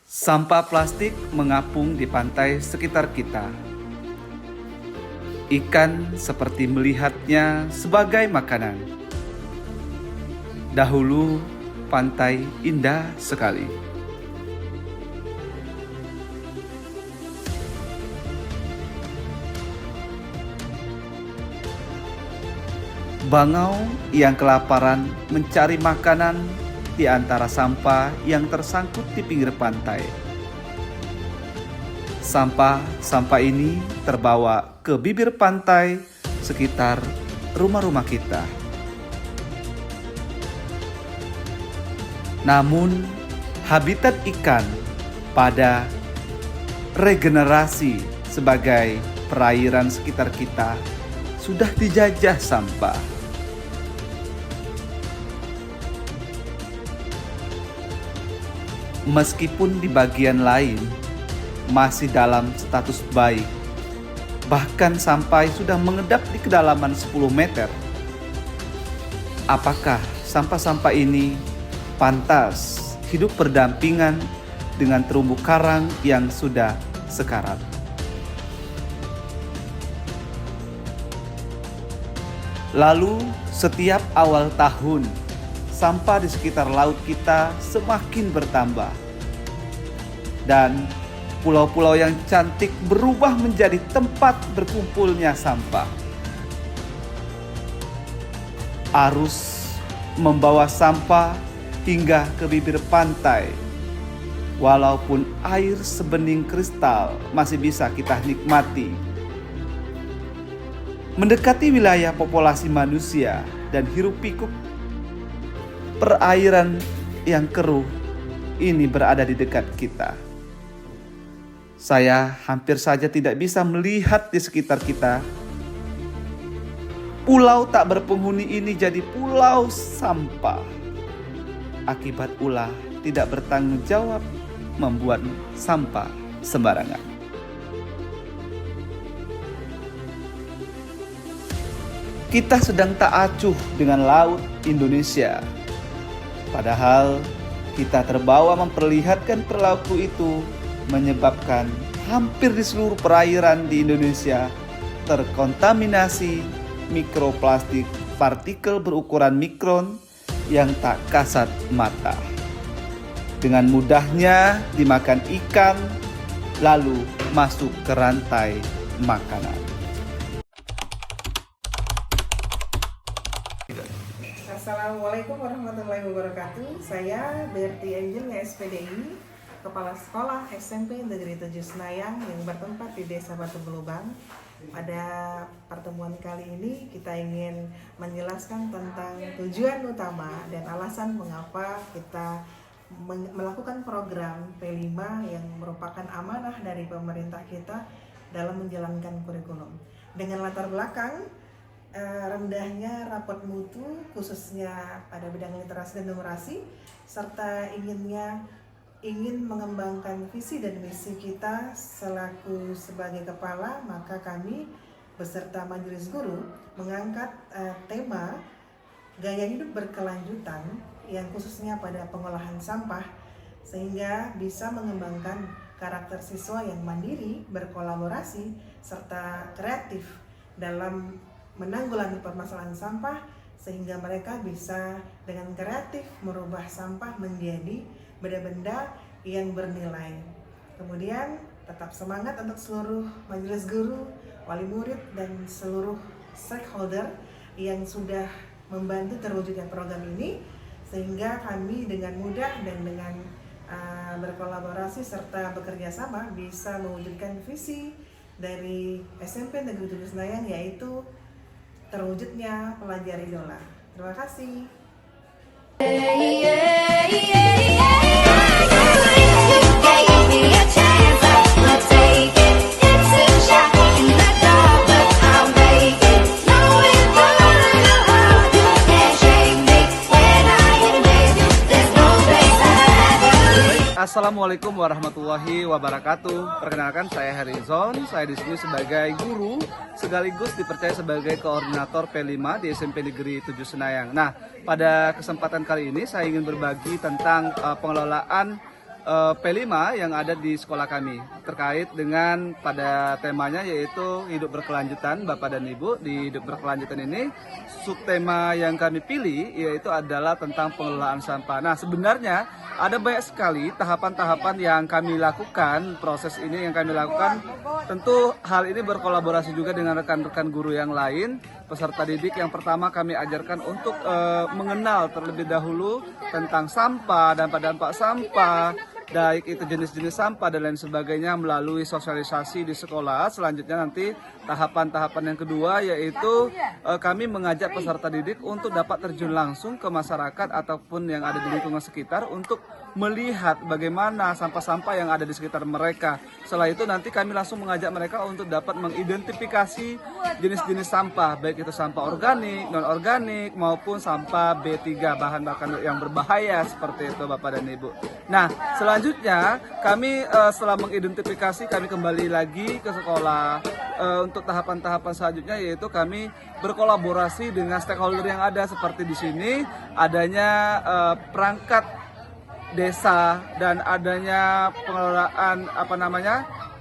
Sampah plastik mengapung di pantai sekitar kita. Ikan seperti melihatnya sebagai makanan. Dahulu, pantai indah sekali. Bangau yang kelaparan mencari makanan di antara sampah yang tersangkut di pinggir pantai. Sampah ini terbawa ke bibir pantai sekitar rumah-rumah kita. Namun, habitat ikan pada regenerasi sebagai perairan sekitar kita sudah dijajah sampah. Meskipun di bagian lain masih dalam status baik, bahkan sampai sudah mengendap di kedalaman 10 meter. Apakah sampah-sampah ini pantas hidup berdampingan dengan terumbu karang yang sudah sekarat? Lalu setiap awal tahun, sampah di sekitar laut kita semakin bertambah. Dan pulau-pulau yang cantik berubah menjadi tempat berkumpulnya sampah. Arus membawa sampah hingga ke bibir pantai. Walaupun air sebening kristal masih bisa kita nikmati. Mendekati wilayah populasi manusia dan hiruk-pikuk perairan yang keruh ini berada di dekat kita. Saya hampir saja tidak bisa melihat di sekitar kita. Pulau tak berpenghuni ini jadi pulau sampah. Akibat ulah tidak bertanggung jawab membuat sampah sembarangan. Kita sedang tak acuh dengan laut Indonesia. Padahal kita terbawa memperlihatkan perilaku itu menyebabkan hampir di seluruh perairan di Indonesia terkontaminasi mikroplastik partikel berukuran mikron yang tak kasat mata. Dengan mudahnya dimakan ikan lalu masuk ke rantai makanan. Assalamualaikum warahmatullahi wabarakatuh. Saya Berti Angel SPDI, Kepala Sekolah SMP Negeri 7 Senayang yang bertempat di Desa Batu Belubang. Pada pertemuan kali ini kita ingin menjelaskan tentang tujuan utama dan alasan mengapa kita melakukan program P5 yang merupakan amanah dari pemerintah kita dalam menjalankan kurikulum. Dengan latar belakang rendahnya rapot mutu khususnya pada bidang literasi dan numerasi, serta ingin mengembangkan visi dan misi kita selaku sebagai kepala, maka kami beserta Majelis Guru mengangkat tema gaya hidup berkelanjutan yang khususnya pada pengolahan sampah, sehingga bisa mengembangkan karakter siswa yang mandiri, berkolaborasi, serta kreatif dalam menanggulangi permasalahan sampah, sehingga mereka bisa dengan kreatif merubah sampah menjadi benda-benda yang bernilai. Kemudian tetap semangat untuk seluruh majelis guru, wali murid, dan seluruh stakeholder yang sudah membantu terwujudnya program ini, sehingga kami dengan mudah dan dengan berkolaborasi serta bekerja sama bisa mewujudkan visi dari SMP Negeri 7 Senayang, yaitu terwujudnya pelajar idola. Terima kasih. Assalamualaikum warahmatullahi wabarakatuh. Perkenalkan, saya Harizon. Saya di sini sebagai guru sekaligus dipercaya sebagai koordinator P5 di SMP Negeri 7 Senayang. Nah, pada kesempatan kali ini saya ingin berbagi tentang pengelolaan P5 yang ada di sekolah kami terkait dengan pada temanya yaitu hidup berkelanjutan. Bapak dan Ibu, di hidup berkelanjutan ini subtema yang kami pilih yaitu adalah tentang pengelolaan sampah. Nah, sebenarnya ada banyak sekali tahapan-tahapan yang kami lakukan, proses ini yang kami lakukan. Tentu hal ini berkolaborasi juga dengan rekan-rekan guru yang lain, peserta didik. Yang pertama kami ajarkan untuk mengenal terlebih dahulu tentang sampah, dampak-dampak sampah, baik itu jenis-jenis sampah dan lain sebagainya melalui sosialisasi di sekolah. Selanjutnya nanti tahapan-tahapan yang kedua yaitu kami mengajak peserta didik untuk dapat terjun langsung ke masyarakat ataupun yang ada di lingkungan sekitar untuk melihat bagaimana sampah-sampah yang ada di sekitar mereka. Setelah itu nanti kami langsung mengajak mereka untuk dapat mengidentifikasi jenis-jenis sampah, baik itu sampah organik, non-organik maupun sampah B3, bahan bakar yang berbahaya seperti itu Bapak dan Ibu. Nah, selanjutnya kami setelah mengidentifikasi kami kembali lagi ke sekolah untuk tahapan-tahapan selanjutnya yaitu kami berkolaborasi dengan stakeholder yang ada seperti di sini adanya perangkat desa dan adanya pengelolaan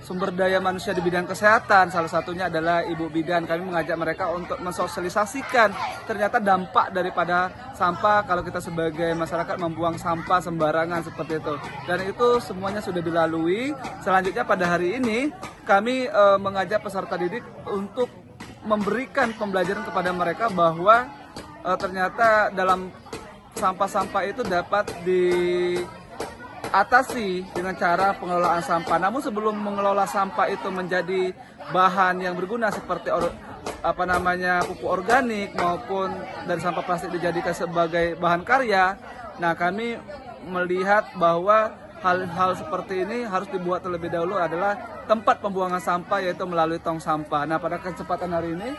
sumber daya manusia di bidang kesehatan. Salah satunya adalah Ibu Bidan. Kami mengajak mereka untuk mensosialisasikan ternyata dampak daripada sampah kalau kita sebagai masyarakat membuang sampah sembarangan seperti itu. Dan itu semuanya sudah dilalui. Selanjutnya pada hari ini kami mengajak peserta didik untuk memberikan pembelajaran kepada mereka bahwa ternyata dalam sampah-sampah itu dapat diatasi dengan cara pengelolaan sampah. Namun sebelum mengelola sampah itu menjadi bahan yang berguna seperti pupuk organik maupun dari sampah plastik dijadikan sebagai bahan karya, nah kami melihat bahwa hal-hal seperti ini harus dibuat terlebih dahulu adalah tempat pembuangan sampah yaitu melalui tong sampah. Nah, pada kesempatan hari ini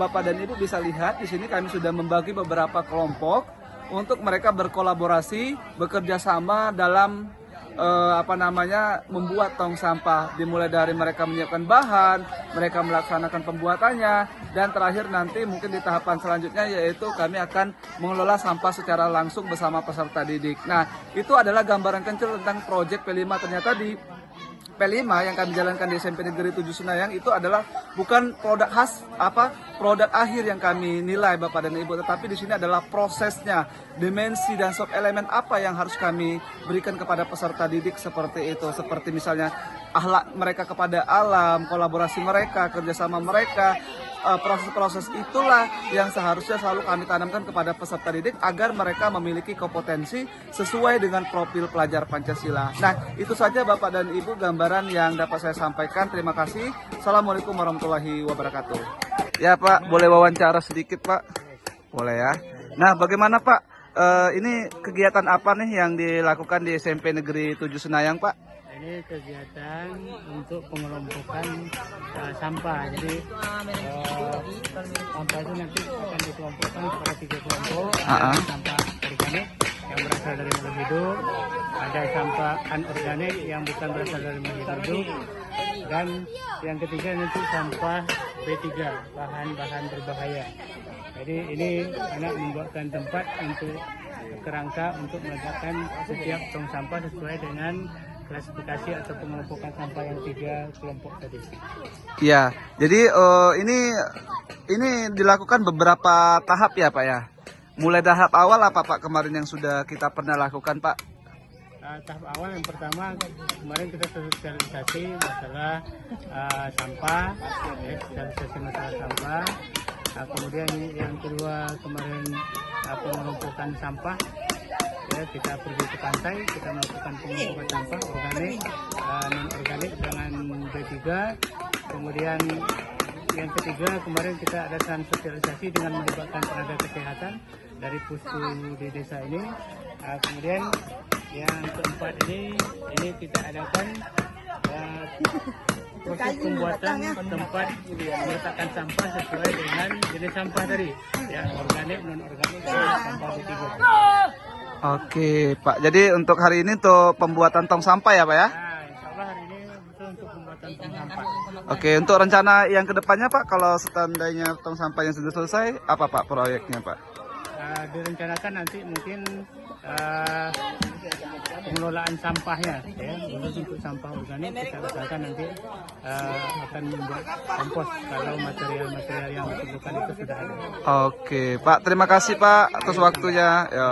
Bapak dan Ibu bisa lihat di sini kami sudah membagi beberapa kelompok untuk mereka berkolaborasi, bekerja sama dalam membuat tong sampah. Dimulai dari mereka menyiapkan bahan, mereka melaksanakan pembuatannya, dan terakhir nanti mungkin di tahapan selanjutnya yaitu kami akan mengelola sampah secara langsung bersama peserta didik. Nah, itu adalah gambaran kecil tentang proyek P5. Ternyata di P5 yang kami jalankan di SMP Negeri 7 Senayang itu adalah bukan produk produk akhir yang kami nilai Bapak dan Ibu, tetapi di sini adalah prosesnya, dimensi dan sub elemen apa yang harus kami berikan kepada peserta didik seperti itu. Seperti misalnya akhlak mereka kepada alam, kolaborasi mereka, kerjasama mereka. Proses-proses itulah yang seharusnya selalu kami tanamkan kepada peserta didik agar mereka memiliki kompetensi sesuai dengan profil pelajar Pancasila. Nah, itu saja Bapak dan Ibu gambaran yang dapat saya sampaikan. Terima kasih. Assalamualaikum warahmatullahi wabarakatuh. Ya Pak, boleh wawancara sedikit Pak? Boleh ya. Nah, bagaimana Pak? Ini kegiatan apa nih yang dilakukan di SMP Negeri 7 Senayang Pak? Ini kegiatan untuk pengelompokan sampah. Jadi sampah itu nanti akan dikelompokkan kepada 3 kelompok. Ada sampah organik yang berasal dari makhluk hidup, ada sampah anorganik yang bukan berasal dari makhluk hidup, dan yang ketiga nanti sampah B3, bahan-bahan berbahaya. Jadi ini anak membuatkan tempat untuk kerangka untuk meletakkan setiap tong sampah sesuai dengan klasifikasi atau pengelompokan sampah yang 3 kelompok tadi. Iya, jadi ini dilakukan beberapa tahap ya Pak ya. Mulai tahap awal apa Pak kemarin yang sudah kita pernah lakukan Pak? Tahap awal yang pertama kemarin kita sosialisasi masalah sampah, sosialisasi masalah sampah. Kemudian yang kedua kemarin pengelompokan sampah. Ya, kita pergi ke pantai, kita melakukan pengelompokan sampah organik, non-organik dengan B3. Kemudian yang ketiga kemarin kita adakan sosialisasi dengan melibatkan tenaga kesehatan dari pustu di desa ini. Kemudian yang keempat ini kita adakan proses pembuatan tempat meletakkan sampah sesuai dengan jenis sampah tadi, ya organik, non-organik, dan sampah B3. Oke Pak, jadi untuk hari ini tuh pembuatan tong sampah ya Pak ya? Nah, insya Allah hari ini betul untuk pembuatan tong sampah. Oke, untuk rencana yang kedepannya Pak, kalau seandainya tong sampah yang sudah selesai, apa Pak proyeknya Pak? direncanakan nanti mungkin pengelolaan sampahnya, ya, untuk sampah organik kita usahakan nanti akan membuat kompos kalau material-material yang diperlukan itu sudah ada. Oke, Pak, terima kasih Pak atas waktunya. Ya.